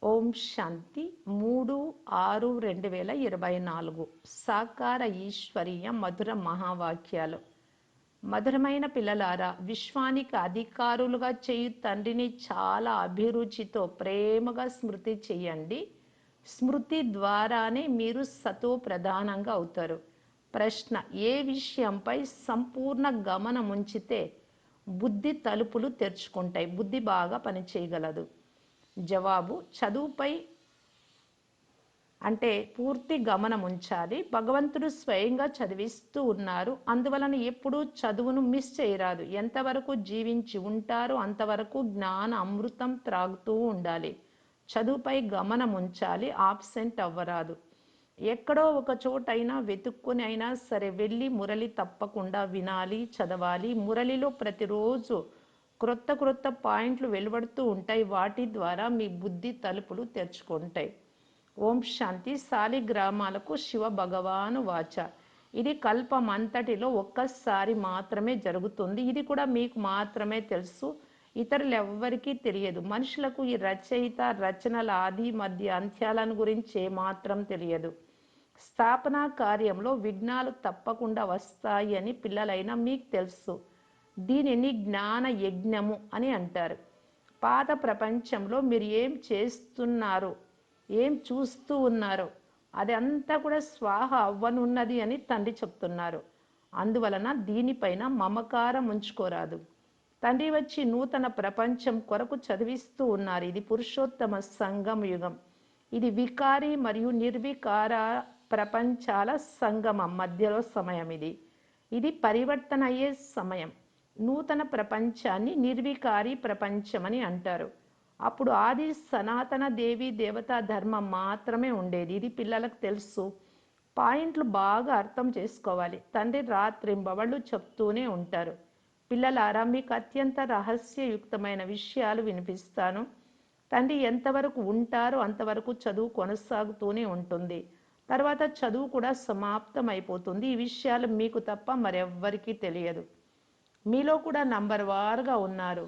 ఓం శాంతి 3/6/2024 సాకార ఈశ్వరీయ మధుర మహావాక్యాలు. మధురమైన పిల్లలారా, విశ్వానికి అధికారులుగా చేయు తండ్రిని చాలా అభిరుచితో ప్రేమగా స్మృతి చేయండి. స్మృతి ద్వారానే మీరు సతో ప్రధానంగా అవుతారు. ప్రశ్న: ఏ విషయంపై సంపూర్ణ గమనం ఉంచితే బుద్ధి తలుపులు తెరుచుకుంటాయి, బుద్ధి బాగా పనిచేయగలదు? జవాబు: చదువుపై అంటే పూర్తి గమనం ఉంచాలి. భగవంతుడు స్వయంగా చదివిస్తూ ఉన్నారు, అందువలన ఎప్పుడూ చదువును మిస్ చేయరాదు. ఎంతవరకు జీవించి ఉంటారో అంతవరకు జ్ఞాన అమృతం త్రాగుతూ ఉండాలి. చదువుపై గమనం ఉంచాలి, ఆబ్సెంట్ అవ్వరాదు. ఎక్కడో ఒక చోటైనా వెతుక్కుని అయినా సరే వెళ్ళి మురళి తప్పకుండా వినాలి, చదవాలి. మురళిలో ప్రతిరోజు క్రొత్త క్రొత్త పాయింట్లు వెలువడుతూ ఉంటాయి, వాటి ద్వారా మీ బుద్ధి తలుపులు తెరుచుకుంటాయి. ఓం శాంతి. శాలిగ్రామాలకు శివ భగవాను వాచ: ఇది కల్పమంతటిలో ఒక్కసారి మాత్రమే జరుగుతుంది. ఇది కూడా మీకు మాత్రమే తెలుసు, ఇతరులెవ్వరికీ తెలియదు. మనుషులకు ఈ రచయిత రచనల ఆది మధ్య అంత్యాలను గురించి ఏమాత్రం తెలియదు. స్థాపనా కార్యంలో విఘ్నాలు తప్పకుండా వస్తాయి అని పిల్లలైనా మీకు తెలుసు. దీనిని జ్ఞాన యజ్ఞము అని అంటారు. పాత ప్రపంచంలో మీరు ఏం చేస్తున్నారు, ఏం చూస్తూ ఉన్నారో అది అంతా కూడా స్వాహ అవ్వనున్నది అని తండ్రి చెప్తున్నారు. అందువలన దీనిపైన మమకారం ఉంచుకోరాదు. తండ్రి వచ్చి నూతన ప్రపంచం కొరకు చదివిస్తూ ఉన్నారు. ఇది పురుషోత్తమ సంగమ యుగం. ఇది వికారి మరియు నిర్వికార ప్రపంచాల సంగమం మధ్యలో సమయం. ఇది పరివర్తన అయ్యే సమయం. నూతన ప్రపంచాన్ని నిర్వికారి ప్రపంచం అని అంటారు. అప్పుడు ఆది సనాతన దేవి దేవతా ధర్మం మాత్రమే ఉండేది. ఇది పిల్లలకు తెలుసు. పాయింట్లు బాగా అర్థం చేసుకోవాలి. తండ్రి రాత్రింబవళ్ళు చెప్తూనే ఉంటారు. పిల్లలారా, మీకు అత్యంత రహస్యయుక్తమైన విషయాలు వినిపిస్తాను. తండ్రి ఎంతవరకు ఉంటారో అంతవరకు చదువు కొనసాగుతూనే ఉంటుంది. తర్వాత చదువు కూడా సమాప్తం అయిపోతుంది. ఈ విషయాలు మీకు తప్ప మరెవ్వరికీ తెలియదు. మీలో కూడా నంబర్ వారుగా ఉన్నారు,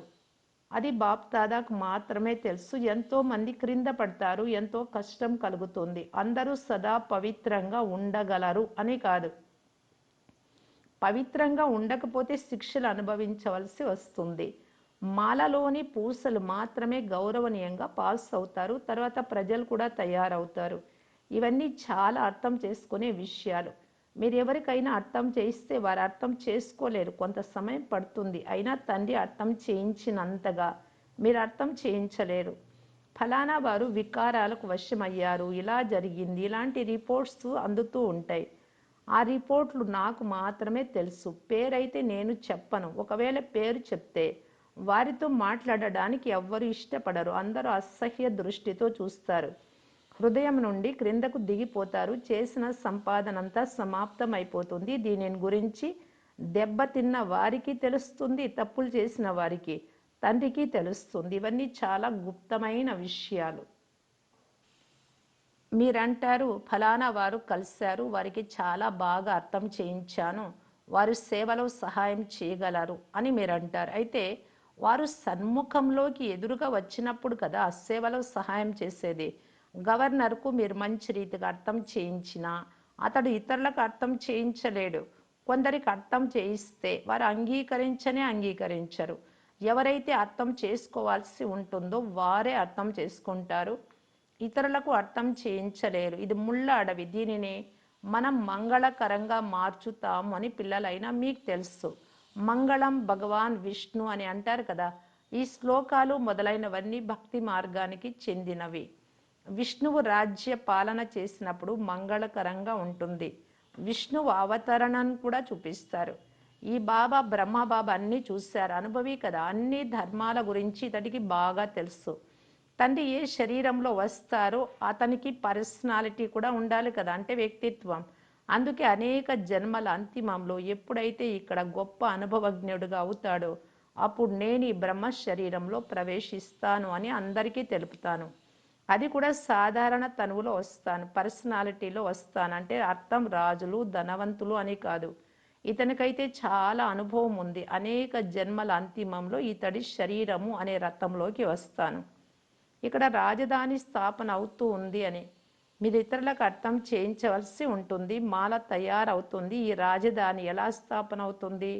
అది బాప్ దాదాకు మాత్రమే తెలుసు. ఎంతో మంది క్రింద పడతారు, ఎంతో కష్టం కలుగుతుంది. అందరూ సదా పవిత్రంగా ఉండగలరు అని కాదు, పవిత్రంగా ఉండకపోతే శిక్షలు అనుభవించవలసి వస్తుంది. మాలలోని పూసలు మాత్రమే గౌరవనీయంగా పాస్ అవుతారు, తర్వాత ప్రజలు కూడా తయారవుతారు. ఇవన్నీ చాలా అర్థం చేసుకునే విషయాలు. మీరు ఎవరికైనా అర్థం చేయిస్తే వారు అర్థం చేసుకోలేరు, కొంత సమయం పడుతుంది. అయినా తండ్రి అర్థం చేయించినంతగా మీరు అర్థం చేయించలేరు. ఫలానా వారు వికారాలకు వశమయ్యారు, ఇలా జరిగింది, ఇలాంటి రిపోర్ట్స్ అందుతూ ఉంటాయి. ఆ రిపోర్ట్లు నాకు మాత్రమే తెలుసు. పేరైతే నేను చెప్పను. ఒకవేళ పేరు చెప్తే వారితో మాట్లాడడానికి ఎవ్వరు ఇష్టపడరు. అందరూ అసహ్య దృష్టితో చూస్తారు. హృదయం నుండి క్రిందకు దిగిపోతారు. చేసిన సంపాదనంతా సమాప్తం అయిపోతుంది. దీనిని గురించి దెబ్బతిన్న వారికి తెలుస్తుంది, తప్పులు చేసిన వారికి, తండ్రికి తెలుస్తుంది. ఇవన్నీ చాలా గుప్తమైన విషయాలు. మీరంటారు, ఫలానా వారు కలిశారు, వారికి చాలా బాగా అర్థం చేయించాను, వారు సేవలో సహాయం చేయగలరు అని మీరంటారు. అయితే వారు సన్ముఖంలోకి ఎదురుగా వచ్చినప్పుడు కదా సేవలో సహాయం చేసేది. గవర్నర్కు మీరు మంచి రీతిగా అర్థం చేయించినా అతడు ఇతరులకు అర్థం చేయించలేడు. కొందరికి అర్థం చేయిస్తే వారు అంగీకరించరు. ఎవరైతే అర్థం చేసుకోవాల్సి ఉంటుందో వారే అర్థం చేసుకుంటారు, ఇతరులకు అర్థం చేయించలేరు. ఇది ముళ్ళ అడవి, దీనిని మనం మంగళకరంగా మార్చుతాము అని పిల్లలైనా మీకు తెలుసు. మంగళం భగవాన్ విష్ణు అని అంటారు కదా. ఈ శ్లోకాలు మొదలైనవన్నీ భక్తి మార్గానికి చెందినవి. విష్ణువు రాజ్య పాలన చేసినప్పుడు మంగళకరంగా ఉంటుంది. విష్ణువు అవతరణను కూడా చూపిస్తారు. ఈ బాబా బ్రహ్మబాబా అన్నీ చూశారు, అనుభవి కదా. అన్ని ధర్మాల గురించి ఇతడికి బాగా తెలుసు. తండ్రి ఏ శరీరంలో వస్తారో అతనికి పర్సనాలిటీ కూడా ఉండాలి కదా, అంటే వ్యక్తిత్వం. అందుకే అనేక జన్మల అంతిమంలో ఎప్పుడైతే ఇక్కడ గొప్ప అనుభవజ్ఞుడుగా అవుతాడో అప్పుడు నేను ఈ బ్రహ్మ శరీరంలో ప్రవేశిస్తాను అని అందరికీ తెలుపుతాను. అది కూడా సాధారణ తనువులో వస్తాను, పర్సనాలిటీలో వస్తాను. అంటే అర్థం రాజులు ధనవంతులు అని కాదు. ఇతనికైతే చాలా అనుభవం ఉంది. అనేక జన్మల అంతిమంలో ఇతడి శరీరము అనే రథంలోకి వస్తాను. ఇక్కడ రాజధాని స్థాపన అవుతూ ఉంది అని మీరు ఇతరులకు అర్థం చేయించవలసి ఉంటుంది. మాల తయారవుతుంది. ఈ రాజధాని ఎలా స్థాపన అవుతుంది?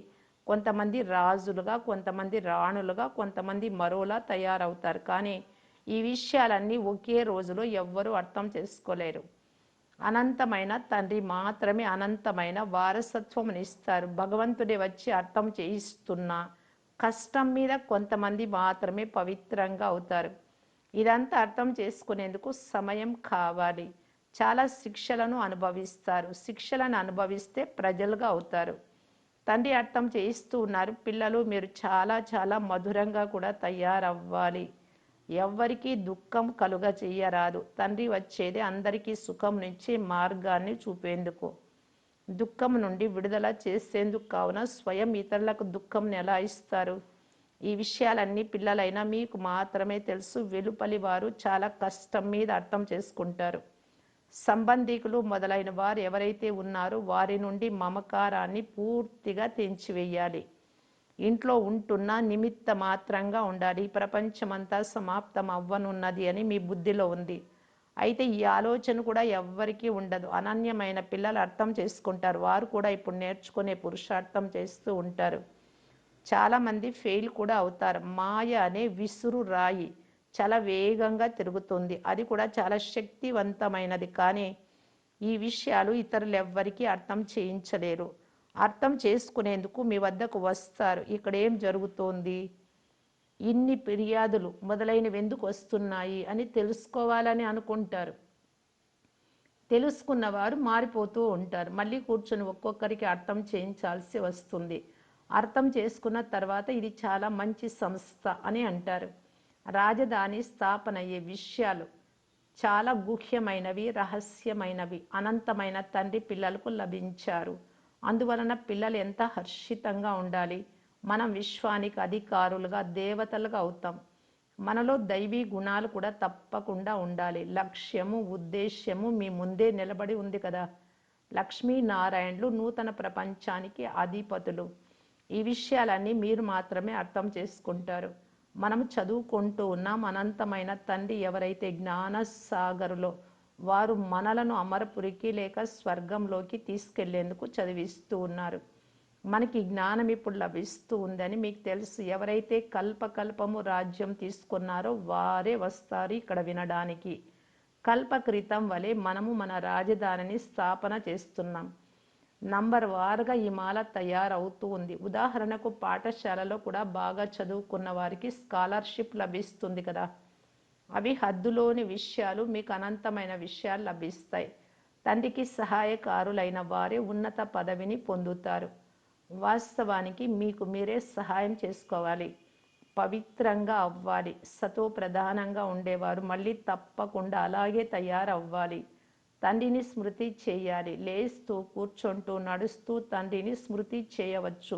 కొంతమంది రాజులుగా, కొంతమంది రాణులుగా, కొంతమంది మరోలా తయారవుతారు. కానీ ఈ విషయాలన్నీ ఒకే రోజులో ఎవ్వరూ అర్థం చేసుకోలేరు. అనంతమైన తండ్రి మాత్రమే అనంతమైన వారసత్వమునిస్తారు. భగవంతుడే వచ్చి అర్థం చేయిస్తున్న కష్టం మీద కొంతమంది మాత్రమే పవిత్రంగా అవుతారు. ఇదంతా అర్థం చేసుకునేందుకు సమయం కావాలి. చాలా శిక్షలను అనుభవిస్తారు. శిక్షలను అనుభవిస్తే ప్రజలుగా అవుతారు. తండ్రి అర్థం చేయిస్తూ ఉన్నారు, పిల్లలు మీరు చాలా చాలా మధురంగా కూడా తయారవ్వాలి. ఎవ్వరికీ దుఃఖం కలుగ చెయ్యరాదు. తండ్రి వచ్చేది అందరికీ సుఖం నుంచి మార్గాన్ని చూపేందుకు, దుఃఖం నుండి విడుదల చేసేందుకు. కావున స్వయం ఇతరులకు దుఃఖం ఎలా ఇస్తారు? ఈ విషయాలన్నీ పిల్లలైనా మీకు మాత్రమే తెలుసు. వెలుపలి వారు చాలా కష్టం మీద అర్థం చేసుకుంటారు. సంబంధికులు మొదలైన వారు ఎవరైతే ఉన్నారో వారి నుండి మమకారాన్ని పూర్తిగా తెంచివేయాలి. ఇంట్లో ఉంటున్న నిమిత్త మాత్రంగా ఉండాలి. ఈ ప్రపంచమంతా సమాప్తం అవ్వనున్నది అని మీ బుద్ధిలో ఉంది. అయితే ఈ ఆలోచన కూడా ఎవ్వరికీ ఉండదు. అనన్యమైన పిల్లలు అర్థం చేసుకుంటారు. వారు కూడా ఇప్పుడు నేర్చుకునే పురుషార్థం చేస్తూ ఉంటారు. చాలామంది ఫెయిల్ కూడా అవుతారు. మాయ అనే విసురు రాయి చాలా వేగంగా తిరుగుతుంది. అది కూడా చాలా శక్తివంతమైనది. కానీ ఈ విషయాలు ఇతరులు ఎవ్వరికీ అర్థం చేయించలేరు. అర్థం చేసుకునేందుకు మీ వద్దకు వస్తారు. ఇక్కడ ఏం జరుగుతోంది, ఇన్ని ఫిర్యాదులు మొదలైనవి ఎందుకు వస్తున్నాయి అని తెలుసుకోవాలని అనుకుంటారు. తెలుసుకున్నవారు మారిపోతూ ఉంటారు. మళ్ళీ కూర్చొని ఒక్కొక్కరికి అర్థం చేయించాల్సి వస్తుంది. అర్థం చేసుకున్న తర్వాత ఇది చాలా మంచి సంస్థ అని అంటారు. రాజధాని స్థాపన అయ్యే విషయాలు చాలా గుహ్యమైనవి, రహస్యమైనవి. అనంతమైన తండ్రి పిల్లలకు లభించారు. అందువలన పిల్లలు ఎంత హర్షితంగా ఉండాలి. మనం విశ్వానికి అధికారులుగా, దేవతలుగా అవుతాం. మనలో దైవీ గుణాలు కూడా తప్పకుండా ఉండాలి. లక్ష్యము, ఉద్దేశ్యము మీ ముందే నిలబడి ఉంది కదా. లక్ష్మీనారాయణులు నూతన ప్రపంచానికి అధిపతులు. ఈ విషయాలన్నీ మీరు మాత్రమే అర్థం చేసుకుంటారు. మనం చదువుకుంటూ ఉన్నాం. అనంతమైన తండ్రి ఎవరైతే జ్ఞానసాగరులో వారు మనలను అమరపురికి లేక స్వర్గంలోకి తీసుకెళ్లేందుకు చదివిస్తూ ఉన్నారు. మనకి జ్ఞానం ఇప్పుడు లభిస్తూ ఉందని మీకు తెలుసు. ఎవరైతే కల్పకల్పము రాజ్యం తీసుకున్నారో వారే వస్తారు ఇక్కడ వినడానికి. కల్పకృతం వలె మనము మన రాజధానిని స్థాపన చేస్తున్నాం. నంబర్ వారుగా ఈ మాల తయారవుతూ ఉంది. ఉదాహరణకు పాఠశాలలో కూడా బాగా చదువుకున్న వారికి స్కాలర్షిప్ లభిస్తుంది కదా. అవి హద్దులోని విషయాలు, మీకు అనంతమైన విషయాలు లభిస్తాయి. తండ్రికి సహాయకారులైన వారే ఉన్నత పదవిని పొందుతారు. వాస్తవానికి మీకు మీరే సహాయం చేసుకోవాలి. పవిత్రంగా అవ్వాలి. సతో ప్రధానంగా ఉండేవారు మళ్ళీ తప్పకుండా అలాగే తయారవ్వాలి. తండ్రిని స్మృతి చేయాలి. లేస్తూ, కూర్చుంటూ, నడుస్తూ తండ్రిని స్మృతి చేయవచ్చు.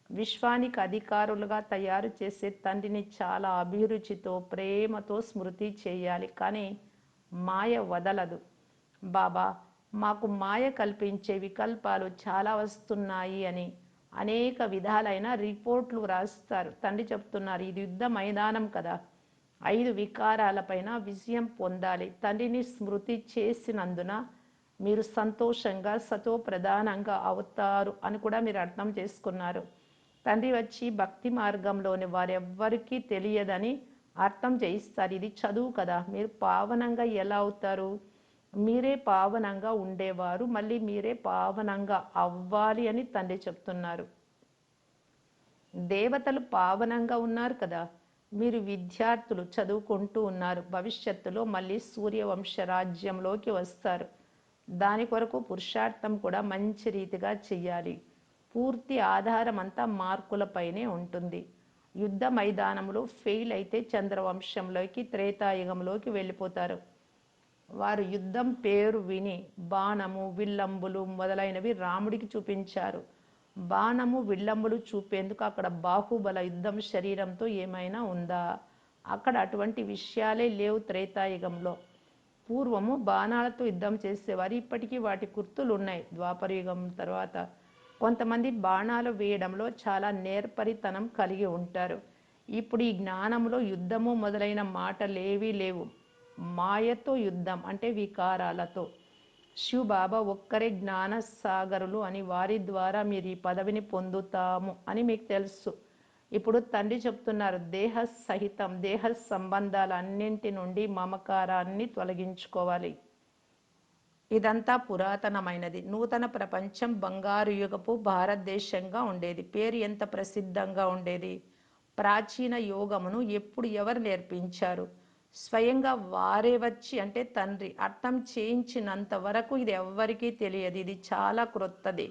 విశ్వానికి అధికారులుగా తయారు చేసే తండ్రిని చాలా అభిరుచితో, ప్రేమతో స్మృతి చేయాలి. కానీ మాయ వదలదు. బాబా, మాకు మాయ కల్పించే వికల్పాలు చాలా వస్తున్నాయి అని అనేక విధాలైన రిపోర్ట్లు వ్రాస్తారు. తండ్రి చెప్తున్నారు, ఇది యుద్ధ మైదానం కదా. 5 వికారాలపైన విజయం పొందాలి. తండ్రిని స్మృతి చేసినందున మీరు సంతోషంగా, సతో ప్రధానంగా అవుతారు అని కూడా మీరు అర్థం చేసుకున్నారు. తండ్రి వచ్చి భక్తి మార్గంలోని వారెవ్వరికీ తెలియదని అర్థం చేయిస్తారు. ఇది చదువు కదా. మీరు పావనంగా ఎలా అవుతారు? మీరే పావనంగా ఉండేవారు మళ్ళీ మీరే పావనంగా అవ్వాలి అని తండ్రి చెప్తున్నారు. దేవతలు పావనంగా ఉన్నారు కదా. మీరు విద్యార్థులు చదువుకుంటూ ఉన్నారు. భవిష్యత్తులో మళ్ళీ సూర్యవంశ రాజ్యంలోకి వస్తారు. దాని కొరకు పురుషార్థం కూడా మంచి రీతిగా చెయ్యాలి. పూర్తి ఆధారం అంతా మార్కులపైనే ఉంటుంది. యుద్ధ మైదానంలో ఫెయిల్ అయితే చంద్రవంశంలోకి, త్రేతాయుగంలోకి వెళ్ళిపోతారు. వారు యుద్ధం పేరు విని బాణము, విల్లంబులు మొదలైనవి రాముడికి చూపించారు. బాణము, విల్లంబులు చూపేందుకు అక్కడ బాహుబల యుద్ధం శరీరంతో ఏమైనా ఉందా? అక్కడ అటువంటి విషయాలే లేవు త్రేతాయుగంలో. పూర్వము బాణాలతో యుద్ధం చేసేవారు. ఇప్పటికీ వాటి గుర్తులు ఉన్నాయి. ద్వాపరయుగం తర్వాత కొంతమంది బాణాలు వేయడంలో చాలా నేర్పరితనం కలిగి ఉంటారు. ఇప్పుడు ఈ జ్ఞానంలో యుద్ధము మొదలైన మాటలేవీ లేవు. మాయతో యుద్ధం అంటే వికారాలతో. శివ్ బాబా ఒక్కరే జ్ఞాన సాగరులు అని, వారి ద్వారా మీరు ఈ పదవిని పొందుతాము అని మీకు తెలుసు. ఇప్పుడు తండ్రి చెప్తున్నారు, దేహ సహితం దేహ సంబంధాలన్నింటి నుండి మమకారాన్ని తొలగించుకోవాలి. ఇదంతా పురాతనమైనది. నూతన ప్రపంచం బంగారు యుగపు భారతదేశంగా ఉండేది. పేరు ఎంత ప్రసిద్ధంగా ఉండేది. ప్రాచీన యోగమును ఎప్పుడు ఎవరు నేర్పించారు? స్వయంగా వారే వచ్చి, అంటే తండ్రి అర్థం చేయించినంత వరకు ఇది ఎవ్వరికీ తెలియదు. ఇది చాలా క్రొత్తది.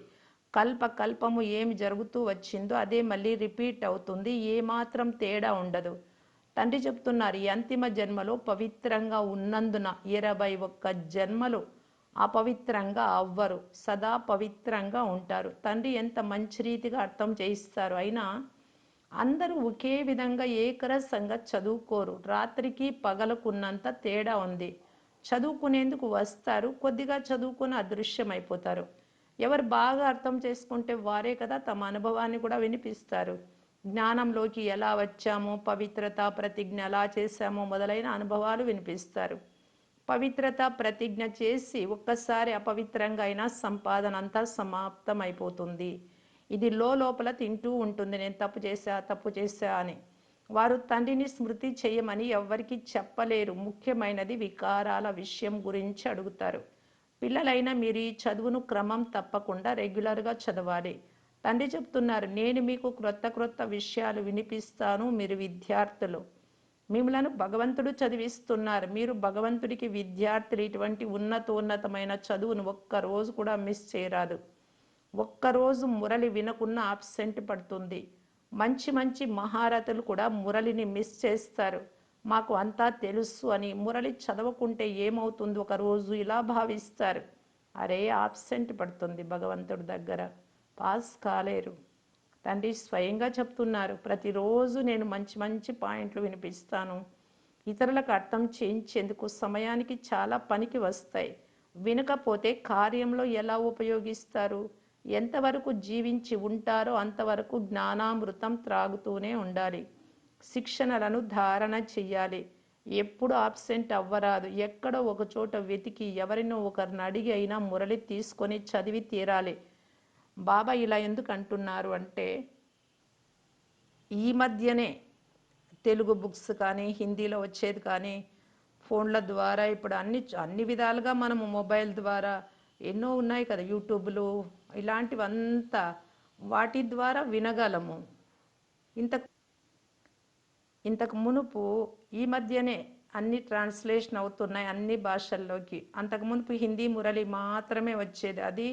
కల్పము ఏమి జరుగుతూ వచ్చిందో అదే మళ్ళీ రిపీట్ అవుతుంది. ఏమాత్రం తేడా ఉండదు. తండ్రి చెప్తున్నారు, ఈ అంతిమ జన్మలో పవిత్రంగా ఉన్నందున 21 జన్మలు అపవిత్రంగా అవ్వరు, సదా పవిత్రంగా ఉంటారు. తండ్రి ఎంత మంచి రీతిగా అర్థం చేయిస్తారు. అయినా అందరూ ఒకే విధంగా ఏకరసంగా చదువుకోరు. రాత్రికి పగలకున్నంత తేడా ఉంది. చదువుకునేందుకు వస్తారు, కొద్దిగా చదువుకుని అదృశ్యమైపోతారు. ఎవరు బాగా అర్థం చేసుకుంటే వారే కదా తమ అనుభవాన్ని కూడా వినిపిస్తారు. జ్ఞానంలోకి ఎలా వచ్చామో, పవిత్రత ప్రతిజ్ఞ ఎలా చేశామో మొదలైన అనుభవాలు వినిపిస్తారు. పవిత్రత ప్రతిజ్ఞ చేసి ఒక్కసారి అపవిత్రంగా అయినా సంపాదన అంతా సమాప్తమైపోతుంది. ఇది లోపల తింటూ ఉంటుంది, నేను తప్పు చేశా అని. వారు తండ్రిని స్మృతి చేయమని ఎవ్వరికి చెప్పలేరు. ముఖ్యమైనది వికారాల విషయం గురించి అడుగుతారు. పిల్లలైనా మీరు ఈ చదువును క్రమం తప్పకుండా రెగ్యులర్గా చదవాలి. తండ్రి చెప్తున్నారు, నేను మీకు క్రొత్త విషయాలు వినిపిస్తాను. మీరు విద్యార్థులు, మిమ్మలను భగవంతుడు చదివిస్తున్నారు. మీరు భగవంతుడికి విద్యార్థులు. ఇటువంటి ఉన్నతమైన చదువును ఒక్కరోజు కూడా మిస్ చేయరాదు. ఒక్కరోజు మురళి వినకున్న ఆబ్సెంట్ పడుతుంది. మంచి మహారథులు కూడా మురళిని మిస్ చేస్తారు. మాకు అంతా తెలుసు అని. మురళి చదవకుంటే ఏమవుతుంది ఒకరోజు ఇలా భావిస్తారు. అరే, ఆబ్సెంట్ పడుతుంది, భగవంతుడి దగ్గర పాస్ కాలేరు. తండ్రి స్వయంగా చెప్తున్నారు, ప్రతిరోజు నేను మంచి పాయింట్లు వినిపిస్తాను. ఇతరులకు అర్థం చేయించేందుకు సమయానికి చాలా పనికి వస్తాయి. వినకపోతే కార్యంలో ఎలా ఉపయోగిస్తారు? ఎంతవరకు జీవించి ఉంటారో అంతవరకు జ్ఞానామృతం త్రాగుతూనే ఉండాలి. శిక్షణలను ధారణ చెయ్యాలి. ఎప్పుడు ఆబ్సెంట్ అవ్వరాదు. ఎక్కడో ఒకచోట వెతికి ఎవరినో ఒకరిని అడిగి అయినా మురళి తీసుకొని చదివి తీరాలి. బాబా ఇలా ఎందుకు అంటున్నారు అంటే, ఈ మధ్యనే తెలుగు బుక్స్ కానీ, హిందీలో వచ్చేది కానీ, ఫోన్ల ద్వారా ఇప్పుడు అన్ని విధాలుగా మనము మొబైల్ ద్వారా ఎన్నో ఉన్నాయి కదా, యూట్యూబ్లు ఇలాంటివంతా, వాటి ద్వారా వినగలము. ఇంత ఇంతకు మునుపు ఈ మధ్యనే అన్ని ట్రాన్స్లేషన్ అవుతున్నాయి అన్ని భాషల్లోకి. అంతకు మునుపు హిందీ మురళి మాత్రమే వచ్చేది. అది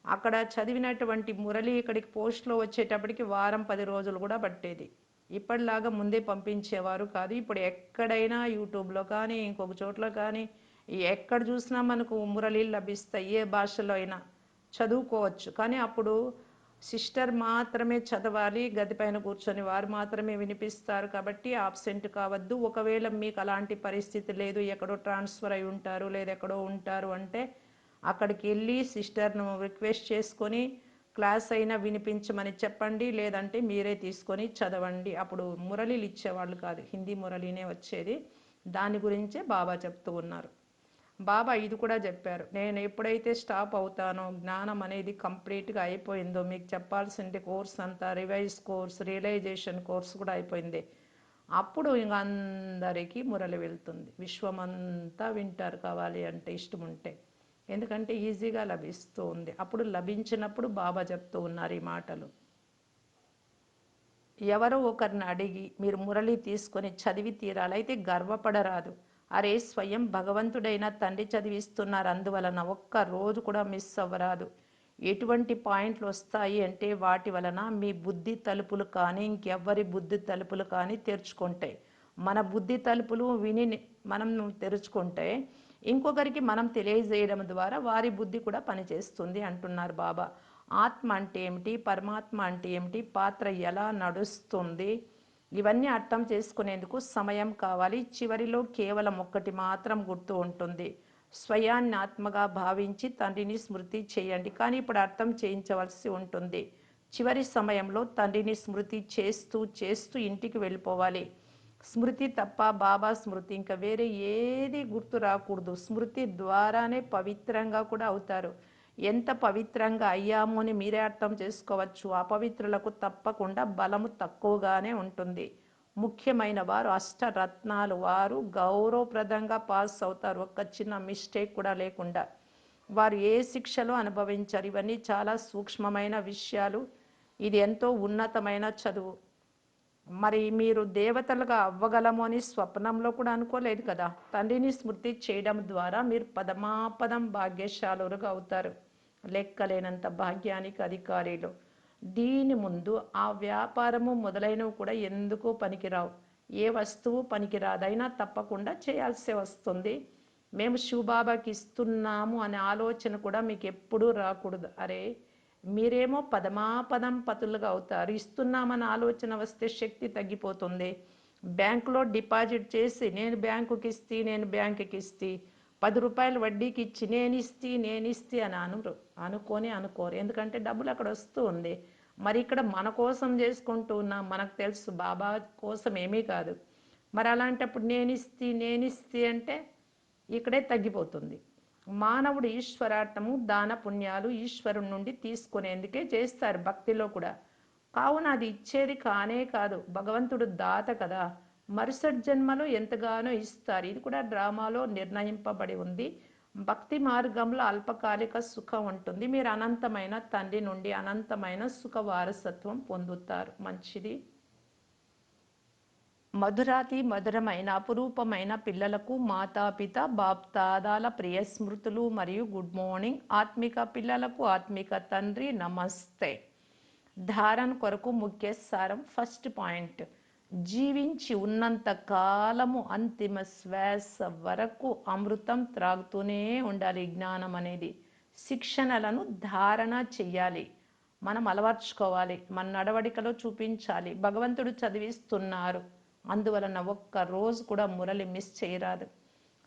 అక్కడ చదివినటువంటి మురళి ఇక్కడికి పోస్ట్లో వచ్చేటప్పటికి వారం 10 రోజులు కూడా పట్టేది. ఇప్పటిలాగా ముందే పంపించేవారు కాదు. ఇప్పుడు ఎక్కడైనా యూట్యూబ్లో కానీ, ఇంకొక చోట్ల కానీ, ఎక్కడ చూసినా మనకు మురళీలు లభిస్తాయి. ఏ భాషలో అయినా చదువుకోవచ్చు. కానీ అప్పుడు సిస్టర్ మాత్రమే చదవాలి, గది పైన కూర్చొని వారు మాత్రమే వినిపిస్తారు. కాబట్టి ఆబ్సెంట్ కావద్దు. ఒకవేళ మీకు అలాంటి పరిస్థితి లేదు, ఎక్కడో ట్రాన్స్ఫర్ అయి ఉంటారు లేదా ఎక్కడో ఉంటారు అంటే, అక్కడికి వెళ్ళి సిస్టర్ను రిక్వెస్ట్ చేసుకొని క్లాస్ అయినా వినిపించమని చెప్పండి, లేదంటే మీరే తీసుకొని చదవండి. అప్పుడు మురళీలు ఇచ్చేవాళ్ళు కాదు, హిందీ మురళీనే వచ్చేది. దాని గురించే బాబా చెప్తూ ఉన్నారు. బాబా ఇది కూడా చెప్పారు, నేను ఎప్పుడైతే స్టాప్ అవుతానో, జ్ఞానం అనేది కంప్లీట్గా అయిపోయిందో, మీకు చెప్పాల్సిన కోర్స్ అంతా రివైజ్ కోర్స్, రియలైజేషన్ కోర్స్ కూడా అయిపోయింది, అప్పుడు ఇంక అందరికీ మురళి వెళ్తుంది. విశ్వమంతా వింటారు కావాలి అంటే, ఇష్టం ఉంటే. ఎందుకంటే ఈజీగా లభిస్తూ ఉంది. అప్పుడు లభించినప్పుడు బాబా చెప్తూ ఉన్నారు ఈ మాటలు. ఎవరో ఒకరిని అడిగి మీరు మురళి తీసుకొని చదివి తీరాలి. అయితే గర్వపడరాదు. అరే, స్వయం భగవంతుడైన తండ్రి చదివిస్తున్నారు, అందువలన ఒక్క రోజు కూడా మిస్ అవ్వరాదు. ఎటువంటి పాయింట్లు వస్తాయి అంటే, వాటి వలన మీ బుద్ధి తలుపులు కానీ, ఇంకెవ్వరి బుద్ధి తలుపులు కానీ తెరుచుకుంటాయి. మన బుద్ధి తలుపులు విని మనం తెరుచుకుంటే, ఇంకొకరికి మనం తెలియజేయడం ద్వారా వారి బుద్ధి కూడా పనిచేస్తుంది అంటున్నారు బాబా. ఆత్మ అంటే ఏమిటి, పరమాత్మ అంటే ఏమిటి, పాత్ర ఎలా నడుస్తుంది, ఇవన్నీ అర్థం చేసుకునేందుకు సమయం కావాలి. చివరిలో కేవలం ఒక్కటి మాత్రం గుర్తు ఉంటుంది, స్వయాన్ని ఆత్మగా భావించి తండ్రిని స్మృతి చేయండి. కానీ ఇప్పుడు అర్థం చేయించవలసి ఉంటుంది. చివరి సమయంలో తండ్రిని స్మృతి చేస్తూ చేస్తూ ఇంటికి వెళ్ళిపోవాలి. స్మృతి తప్ప బాబా స్మృతి ఇంకా వేరే ఏది గుర్తు రాకూడదు. స్మృతి ద్వారానే పవిత్రంగా కూడా అవుతారు. ఎంత పవిత్రంగా అయ్యామో అని మీరే అర్థం చేసుకోవచ్చు. అపవిత్రులకు తప్పకుండా బలము తక్కువగానే ఉంటుంది. ముఖ్యమైన వారు అష్టరత్నాలు, వారు గౌరవప్రదంగా పాస్ అవుతారు, ఒక్క చిన్న మిస్టేక్ కూడా లేకుండా. వారు ఏ శిక్షలో అనుభవించారు. ఇవన్నీ చాలా సూక్ష్మమైన విషయాలు. ఇది ఎంతో ఉన్నతమైన చదువు. మరి మీరు దేవతలుగా అవ్వగలము అని స్వప్నంలో కూడా అనుకోలేదు కదా. తండ్రిని స్మృతి చేయడం ద్వారా మీరు పదమాపదం భాగ్యశాలురుగా అవుతారు. లెక్కలేనంత భాగ్యానికి అధికారులు. దీని ముందు ఆ వ్యాపారము మొదలైనవి కూడా ఎందుకు పనికిరావు. ఏ వస్తువు పనికిరాదైనా తప్పకుండా చేయాల్సి వస్తుంది. మేము శివబాబాకి ఇస్తున్నాము అనే ఆలోచన కూడా మీకు ఎప్పుడూ రాకూడదు. అరే మీరేమో పదమాపదం పతులుగా అవుతారు. ఇస్తున్నామన్న ఆలోచన వస్తే శక్తి తగ్గిపోతుంది. బ్యాంకులో డిపాజిట్ చేసి నేను బ్యాంకుకి ఇస్తే 10 రూపాయలు వడ్డీకి ఇచ్చి నేను ఇస్తే అని అనుకోరు. ఎందుకంటే డబ్బులు అక్కడ వస్తూ ఉంది. మరి ఇక్కడ మన కోసం చేసుకుంటూ ఉన్నాం. మనకు తెలుసు బాబా కోసం ఏమీ కాదు. మరి అలాంటప్పుడు నేనిస్తే అంటే ఇక్కడే తగ్గిపోతుంది. మానవుడు ఈశ్వరార్థము దాన పుణ్యాలు ఈశ్వరుడి నుండి తీసుకునేందుకే చేస్తారు భక్తిలో కూడా. కావున అది ఇచ్చేది కానే కాదు. భగవంతుడు దాత కదా. మరుసటి జన్మలో ఎంతగానో ఇస్తారు. ఇది కూడా డ్రామాలో నిర్ణయింపబడి ఉంది. భక్తి మార్గంలో అల్పకాలిక సుఖం ఉంటుంది. మీరు అనంతమైన తండ్రి నుండి అనంతమైన సుఖ వారసత్వం పొందుతారు. మంచిది. మధురాతి మధురమైన అపురూపమైన పిల్లలకు మాతాపిత బాప్దాదాల ప్రియ స్మృతులు మరియు గుడ్ మార్నింగ్. ఆత్మిక పిల్లలకు ఆత్మిక తండ్రి నమస్తే. ధారణ కొరకు ముఖ్య సారం. ఫస్ట్ పాయింట్, జీవించి ఉన్నంత కాలము అంతిమ శ్వాస వరకు అమృతం త్రాగుతూనే ఉండాలి. జ్ఞానం అనేది శిక్షణలను ధారణ చెయ్యాలి, మనం అలవర్చుకోవాలి, మన నడవడికలో చూపించాలి. భగవంతుడు చదివిస్తున్నారు, అందువలన ఒక్క రోజు కూడా మురళి మిస్ చేయరాదు.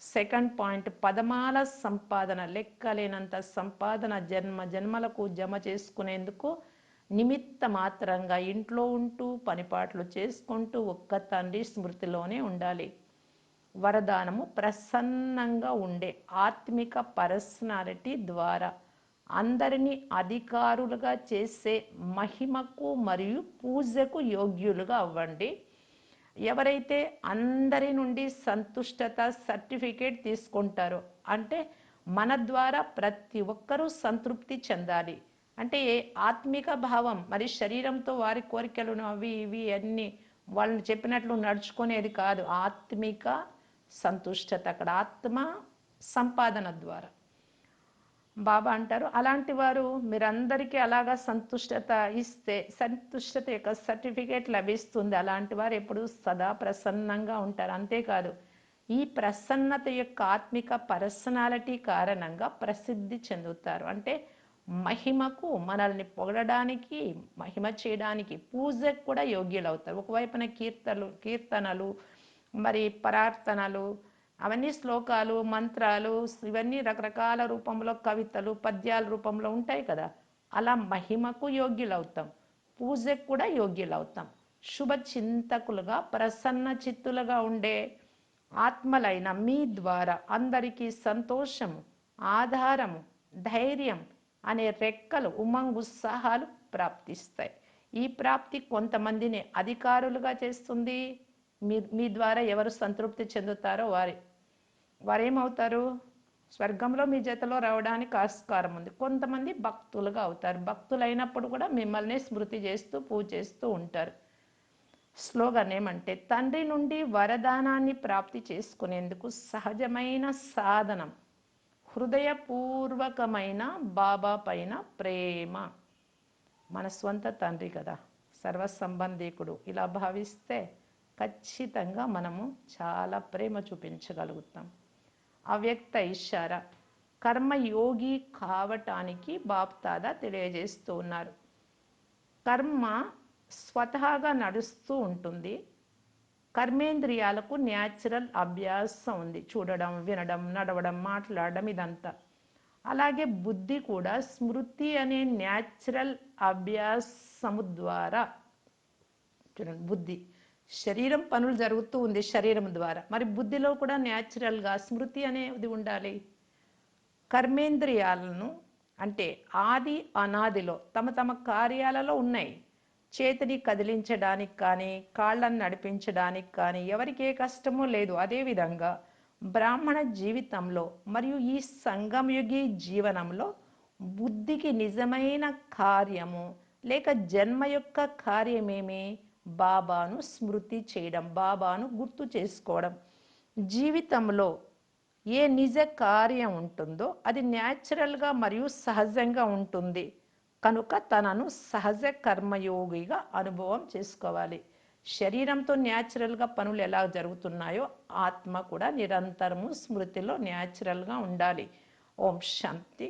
సెకండ్ పాయింట్, పదమాల సంపాదన, లెక్కలేనంత సంపాదన జన్మ జన్మలకు జమ చేసుకునేందుకు నిమిత్త మాత్రంగా ఇంట్లో ఉంటూ పనిపాట్లు చేసుకుంటూ ఒక్క తండ్రి స్మృతిలోనే ఉండాలి. వరదానము, ప్రసన్నంగా ఉండే ఆత్మిక పర్సనాలిటీ ద్వారా అందరినీ అధికారులుగా చేసే మహిమకు మరియు పూజకు యోగ్యులుగా అవ్వండి. ఎవరైతే అందరి నుండి సంతుష్టత సర్టిఫికేట్ తీసుకుంటారో, అంటే మన ద్వారా ప్రతి ఒక్కరూ సంతృప్తి చెందాలి. అంటే ఆత్మిక భావం, మరి శరీరంతో వారి కోరికలు అవి ఇవి అన్నీ వాళ్ళని చెప్పినట్లు నడుచుకునేది కాదు. ఆత్మిక సంతుష్టత అక్కడ ఆత్మ సంపాదన ద్వారా. బాబా అంటారు, అలాంటి వారు మీరందరికీ అలాగా సంతుష్టత ఇస్తే సంతుష్టత యొక్క సర్టిఫికేట్ లభిస్తుంది. అలాంటి వారు ఎప్పుడు సదా ప్రసన్నంగా ఉంటారు. అంతేకాదు, ఈ ప్రసన్నత యొక్క ఆత్మిక పర్సనాలిటీ కారణంగా ప్రసిద్ధి చెందుతారు. అంటే మహిమకు, మనల్ని పొగడడానికి, మహిమ చేయడానికి, పూజకు కూడా యోగ్యులవుతారు. ఒకవైపున కీర్తనలు మరి ప్రార్థనలు, అవన్నీ శ్లోకాలు, మంత్రాలు, ఇవన్నీ రకరకాల రూపంలో కవితలు, పద్యాల రూపంలో ఉంటాయి కదా. అలా మహిమకు యోగ్యులవుతాం, పూజకు కూడా యోగ్యులవుతాం. శుభ చింతకులుగా, ప్రసన్న చిత్తులుగా ఉండే ఆత్మలైన మీ ద్వారా అందరికీ సంతోషము, ఆధారము, ధైర్యం అనే రెక్కలు, ఉత్సాహాలు ప్రాప్తిస్తాయి. ఈ ప్రాప్తి కొంతమందిని అధికారులుగా చేస్తుంది. మీ ద్వారా ఎవరు సంతృప్తి చెందుతారో వారేమవుతారు, స్వర్గంలో మీ జతలో రావడానికి ఆస్కారం ఉంది. కొంతమంది భక్తులుగా అవుతారు. భక్తులైనప్పుడు కూడా మిమ్మల్ని స్మృతి చేస్తూ పూజ చేస్తూ ఉంటారు. స్లోగన్ ఏమంటే, తండ్రి నుండి వరదానాన్ని ప్రాప్తి చేసుకునేందుకు సహజమైన సాధనం హృదయపూర్వకమైన బాబా పైన ప్రేమ. మన స్వంత తండ్రి కదా, సర్వ సంబంధీకుడు. ఇలా భావిస్తే ఖచ్చితంగా మనము చాలా ప్రేమ చూపించగలుగుతాం. అవ్యక్త ఇషారా, కర్మయోగి కావటానికి బాప్దాదా తెలియజేస్తూ ఉన్నారు. కర్మ స్వతహాగా నడుస్తూ ఉంటుంది. కర్మేంద్రియాలకు న్యాచురల్ అభ్యాసం ఉంది, చూడడం, వినడం, నడవడం, మాట్లాడడం, ఇదంతా. అలాగే బుద్ధి కూడా స్మృతి అనే న్యాచురల్ అభ్యాసము ద్వారా, చూడండి బుద్ధి, శరీరం పనులు జరుగుతూ ఉంది శరీరం ద్వారా, మరి బుద్ధిలో కూడా న్యాచురల్గా స్మృతి అనేది ఉండాలి. కర్మేంద్రియాలను అంటే ఆది అనాదిలో తమ తమ కార్యాలలో ఉన్నాయి. చేతిని కదిలించడానికి కానీ కాళ్ళను నడిపించడానికి కానీ ఎవరికి ఏ కష్టమూ లేదు. అదేవిధంగా బ్రాహ్మణ జీవితంలో మరియు ఈ సంగమయుగి జీవనంలో బుద్ధికి నిజమైన కార్యము లేక జన్మ యొక్క కార్యమేమి? బాబాను స్మృతి చేయడం, బాబాను గుర్తు చేసుకోవడం. జీవితంలో ఏ నిజ కార్యం ఉంటుందో అది న్యాచురల్గా మరియు సహజంగా ఉంటుంది కనుక తనను సహజ కర్మయోగిగా అనుభవం చేసుకోవాలి. శరీరంతో న్యాచురల్గా పనులు ఎలా జరుగుతున్నాయో ఆత్మ కూడా నిరంతరము స్మృతిలో న్యాచురల్గా ఉండాలి. ఓం శాంతి.